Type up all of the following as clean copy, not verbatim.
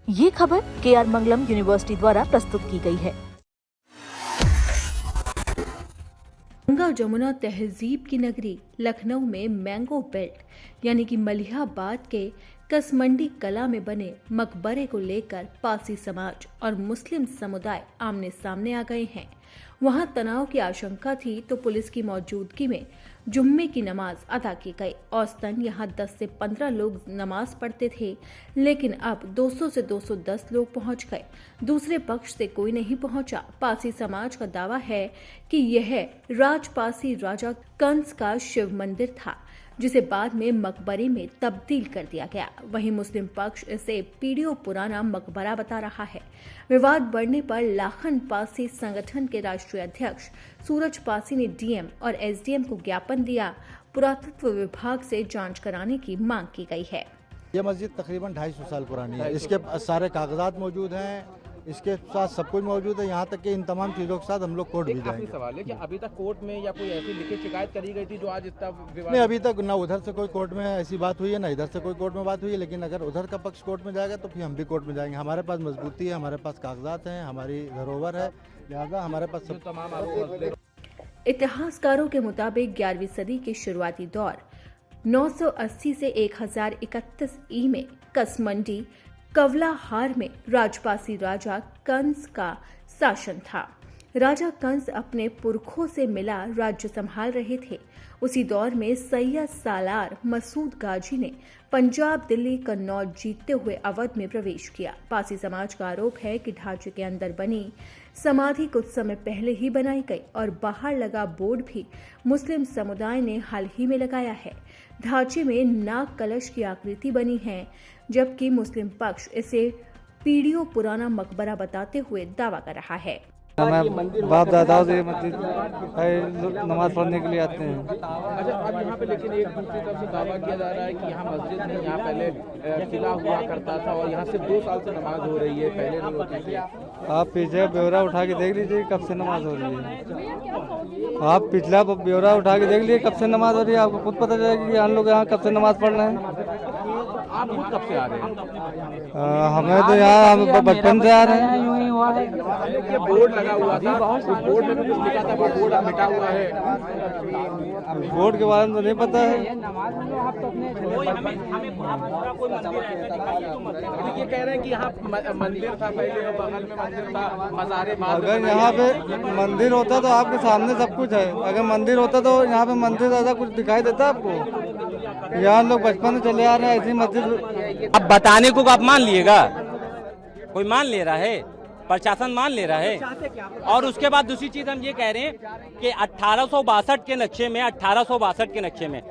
ये खबर KR मंगलम university द्वारा प्रस्तुत की गई है। गंगा जमुना तहजीब की नगरी लखनऊ में मैंगो बेल्ट यानी कि मलिहाबाद के कसमंडी कला में बने मकबरे को लेकर पासी समाज और मुस्लिम समुदाय आमने सामने आ गए हैं। वहां तनाव की आशंका थी तो पुलिस की मौजूदगी में जुम्मे की नमाज अदा की गई। औसतन यहां 10 से 15 लोग नमाज पढ़ते थे, लेकिन अब 200 से 210 लोग पहुंच गए। दूसरे पक्ष से कोई नहीं पहुंचा। पासी समाज का दावा है कि यह राजपासी राजा कंस का शिव मंदिर था, जिसे बाद में मकबरे में तब्दील कर दिया गया। वहीं मुस्लिम पक्ष इसे पीढ़ियों पुराना मकबरा बता रहा है। विवाद बढ़ने पर लाखन पासी संगठन के राष्ट्रीय अध्यक्ष सूरज पासी ने डीएम और एसडीएम को ज्ञापन दिया। पुरातत्व विभाग से जांच कराने की मांग की गई है। ये मस्जिद तकरीबन 250 साल पुरानी है। इसके सारे कागजात मौजूद हैं, इसके साथ सब कुछ मौजूद है। यहाँ तक कि इन तमाम चीज़ों के साथ हम लोग कोर्ट भी जाएंगे। सवाल है कि अभी तक कोर्ट में या कोई ऐसी लिखित शिकायत करी गई थी जो आज इतना विवाद? नहीं, अभी तक ना उधर से कोई कोर्ट में ऐसी बात हुई है, ना इधर से कोई कोर्ट में बात हुई है। लेकिन अगर उधर का पक्ष कोर्ट में जाएगा तो फिर हम भी कोर्ट में जाएंगे। हमारे पास मजबूती है, हमारे पास कागजात हैं, हमारी धरोहर है, लिहाजा हमारे पास सब तमाम आरोप। इतिहासकारों के मुताबिक 11वीं सदी के शुरुआती दौर 980 से 1031 ई में कसमंडी कवलाहार में राजपासी राजा कंस का शासन था। राजा कंस अपने पुरखों से मिला राज्य संभाल रहे थे। उसी दौर में सैयद सालार मसूद गाजी ने पंजाब, दिल्ली, कन्नौज जीतते हुए अवध में प्रवेश किया। पासी समाज का आरोप है कि ढांचे के अंदर बनी समाधि कुछ समय पहले ही बनाई गई और बाहर लगा बोर्ड भी मुस्लिम समुदाय ने हाल ही में लगाया है। ढांचे में नाग कलश की आकृति बनी है, जबकि मुस्लिम पक्ष इसे पीढ़ियों पुराना मकबरा बताते हुए दावा कर रहा है। बाप दादाओं से मस्जिद नमाज पढ़ने के लिए आते हैं। अच्छा, अब यहाँ पे लेकिन एक दूसरी तरफ से दावा किया जा रहा है कि यहाँ मस्जिद नहीं, यहाँ पहले किला हुआ करता था और यहाँ से 2 साल से नमाज हो रही है, पहले नहीं होती थी। आप पीछे ब्यौरा उठा के देख लीजिए कब से नमाज हो रही है। आप पिछला ब्यौरा उठा के देख लीजिए कब से नमाज हो रही है। आपको खुद पता चलेगा कि हम लोग यहाँ कब से नमाज पढ़ रहे हैं। आप खुद कब से आ रहे हैं? हमें तो यहाँ हम बचपन से आ रहे हैं। ये बोर्ड लगा हुआ था, उस बोर्ड में भी कुछ लिखा था, वो बोर्ड अब मिटा हुआ है। बोर्ड के बारे में तो नहीं पता है। ये कह रहे हैं कि यहाँ मंदिर था पहले, बगल में मंदिर था, मज़ारे। अगर यहाँ पे मंदिर होता तो आपके सामने सब कुछ है। अगर मंदिर होता तो यहाँ पे मंदिर ऐसा कुछ दिखाई देता आपको? यहाँ लोग बचपन से चले आ रहे हैं ऐसी मस्जिद। अब बताने को आप मान लिएगा, कोई मान ले रहा है, प्रशासन मान ले रहा है। और उसके बाद दूसरी चीज हम ये कह रहे हैं कि 1862 के नक्शे में 1862 के नक्शे में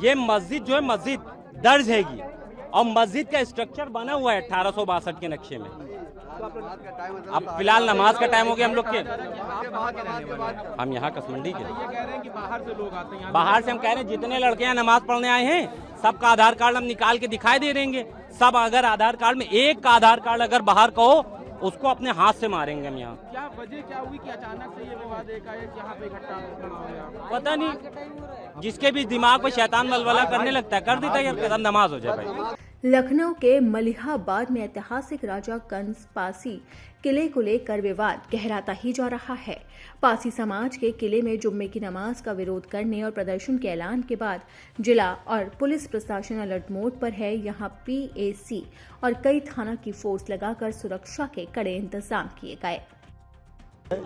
ये मस्जिद जो है मस्जिद दर्ज हैगी और मस्जिद का स्ट्रक्चर बना हुआ है 1862 के नक्शे में। अब फिलहाल नमाज का टाइम हो गया हम लोग के। हम यहाँ कसमंडी के। बाहर से हम कह रहे हैं जितने लड़के यहाँ नमाज पढ़ने आए हैं सबका आधार कार्ड हम निकाल के दिखाई दे देंगे। सब अगर आधार कार्ड में एक का आधार कार्ड अगर बाहर का हो उसको अपने हाथ से मारेंगे हम यहाँ। क्या वजह क्या हुई कि अचानक से ये विवाद एकाएक यहाँ पे इकट्ठा हो गया? पता नहीं, जिसके भी दिमाग पे शैतान मलबला करने लगता है कर देता है यार, नमाज हो जाए भाई। लखनऊ के मलिहाबाद में ऐतिहासिक राजा कंस पासी किले को लेकर विवाद गहराता ही जा रहा है। पासी समाज के किले में जुम्मे की नमाज का विरोध करने और प्रदर्शन के ऐलान के बाद जिला और पुलिस प्रशासन अलर्ट मोड पर है। यहाँ PAC और कई थाना की फोर्स लगाकर सुरक्षा के कड़े इंतजाम किए गए।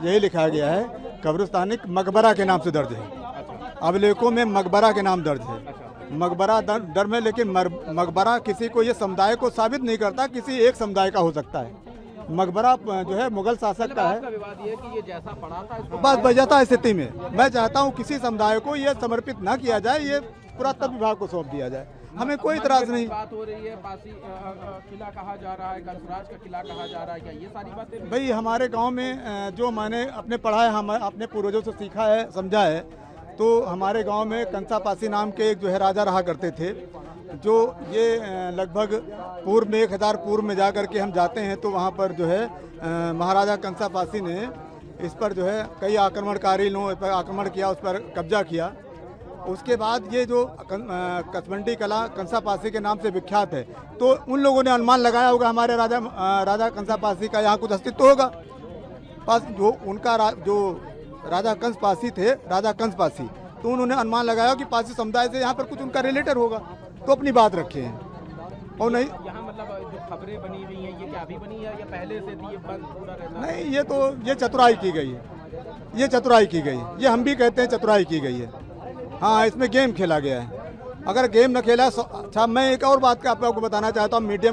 यही लिखा गया है कब्रिस्तानी मकबरा के नाम से दर्ज है। अभिलेखों में मकबरा के नाम दर्ज है। मकबरा दर में, लेकिन मकबरा किसी को ये समुदाय को साबित नहीं करता, किसी एक समुदाय का हो सकता है। मकबरा जो है मुगल शासक का है। विवाद ये कि ये जैसा पड़ा था बस वजहता स्थिति में मैं चाहता हूँ किसी समुदाय को ये समर्पित न किया जाए, ये पुरातत्व विभाग को सौंप दिया जाए। हमें कोई इतराज नहीं। बात हो रही है, पासी किला कहा जा रहा है, कंसराज का किला कहा जा रहा है, क्या ये सारी बातें? भाई हमारे गांव में जो मैंने अपने पढ़ा है, हम अपने पूर्वजों से सीखा है, समझा है, तो हमारे गांव में कंसा पासी नाम के एक जो है राजा रहा करते थे। जो ये लगभग पूर्व में 1000 पूर्व में जा कर के हम जाते हैं तो वहाँ पर जो है महाराजा कंसा पासी ने इस पर जो है कई आक्रमणकारी लोगों पर आक्रमण किया, उस पर कब्जा किया उसके बाद ये जो कसमंडी कला कंसा पासी के नाम से विख्यात है, तो उन लोगों ने अनुमान लगाया होगा हमारे राजा कंसा पासी का यहाँ कुछ अस्तित्व होगा। बस जो उनका जो राजा कंस पासी थे, राजा कंस पासी, तो उन्होंने अनुमान लगाया कि पासी समुदाय से यहाँ पर कुछ उनका रिलेटेड होगा, तो अपनी बात रखे हैं। और नहीं यहाँ मतलब जो खबरें बनी हुई हैं ये क्या अभी बनी है या पहले से थी, ये बंद पूरा रहता है? नहीं, ये चतुराई की गई है, ये चतुराई की गई है, ये हम भी कहते हैं चतुराई की गई है। हाँ, इसमें गेम खेला गया है। अगर गेम न खेला, अच्छा मैं एक और बात का आपको बताना चाहता हूँ, मीडिया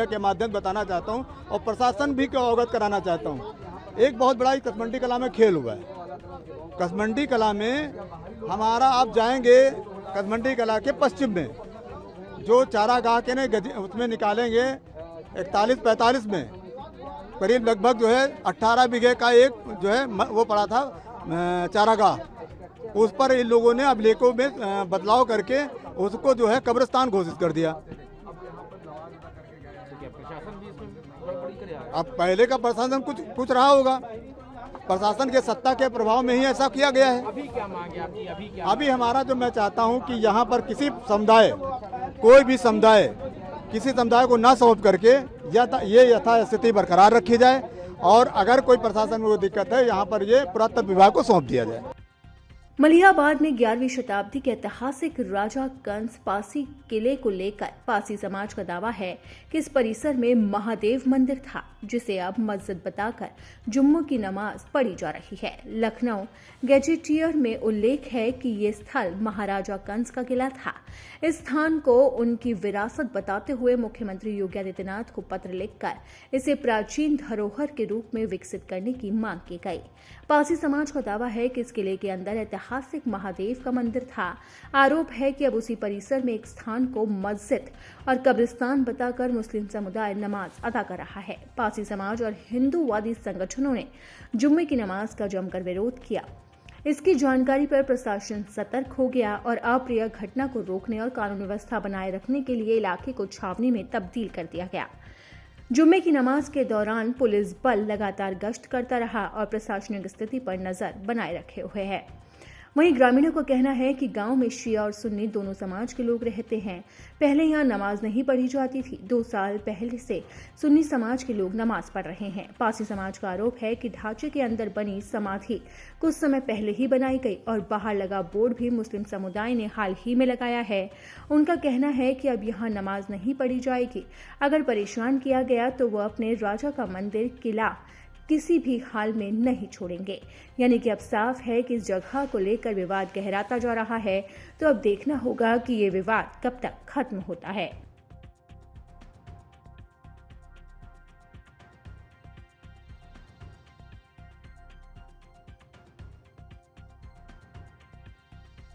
के माध्यम से बताना चाहता हूँ और प्रशासन भी को अवगत कराना चाहता हूँ। एक बहुत बड़ा कसमंडी कला में खेल हुआ है। कसमंडी कला में हमारा, आप जाएंगे कसमंडी कला के पश्चिम में जो चारागाह के ने उसमें निकालेंगे 41-45 में करीब लगभग जो है 18 बीघे का एक जो है वो पड़ा था चारागाह। उस पर इन लोगों ने अभिलेखों में बदलाव करके उसको जो है कब्रिस्तान घोषित कर दिया। प्रशासन भी इसमें गड़बड़ी करे? अब पहले का प्रशासन कुछ रहा होगा, प्रशासन के सत्ता के प्रभाव में ही ऐसा किया गया है। अभी क्या मांगे आपकी? अभी क्या? अभी हमारा जो मैं चाहता हूं कि यहाँ पर किसी समुदाय, कोई भी समुदाय किसी समुदाय को न सौंप करके ये यथास्थिति बरकरार रखी जाए और अगर कोई प्रशासन में कोई दिक्कत है यहाँ पर ये पुरातत्व विभाग को सौंप दिया जाए। मलिहाबाद में 11वीं शताब्दी के ऐतिहासिक राजा कंस पासी किले को लेकर पासी समाज का दावा है कि इस परिसर में महादेव मंदिर था, जिसे अब मस्जिद बताकर जुम्मों की नमाज पढ़ी जा रही है। लखनऊ गैजेटियर में उल्लेख है कि ये स्थल महाराजा कंस का किला था। इस स्थान को उनकी विरासत बताते हुए मुख्यमंत्री योगी आदित्यनाथ को पत्र लिखकर इसे प्राचीन धरोहर के रूप में विकसित करने की मांग की गई। पासी समाज का दावा है कि इस किले के अंदर ऐतिहासिक महादेव का मंदिर था। आरोप है कि अब उसी परिसर में एक स्थान को मस्जिद और कब्रिस्तान बताकर मुस्लिम समुदाय नमाज अदा कर रहा है। पासी समाज और हिंदूवादी संगठनों ने जुम्मे की नमाज का जमकर विरोध किया। इसकी जानकारी पर प्रशासन सतर्क हो गया और अप्रिय घटना को रोकने और कानून व्यवस्था बनाए रखने के लिए इलाके को छावनी में तब्दील कर दिया गया। जुम्मे की नमाज के दौरान पुलिस बल लगातार गश्त करता रहा और प्रशासनिक स्थिति पर नजर बनाए रखे हुए है। वहीं ग्रामीणों का कहना है कि गांव में शिया और सुन्नी दोनों समाज के लोग रहते हैं। पहले यहां नमाज नहीं पढ़ी जाती थी। 2 साल पहले से सुन्नी समाज के लोग नमाज पढ़ रहे हैं। पासी समाज का आरोप है कि ढांचे के अंदर बनी समाधि कुछ समय पहले ही बनाई गई और बाहर लगा बोर्ड भी मुस्लिम समुदाय ने हाल ही में लगाया है। उनका कहना है कि अब यहाँ नमाज नहीं पढ़ी जाएगी। अगर परेशान किया गया तो वह अपने राजा का मंदिर, किला किसी भी हाल में नहीं छोड़ेंगे। यानी कि अब साफ है कि इस जगह को लेकर विवाद गहराता जा रहा है। तो अब देखना होगा कि ये विवाद कब तक खत्म होता है।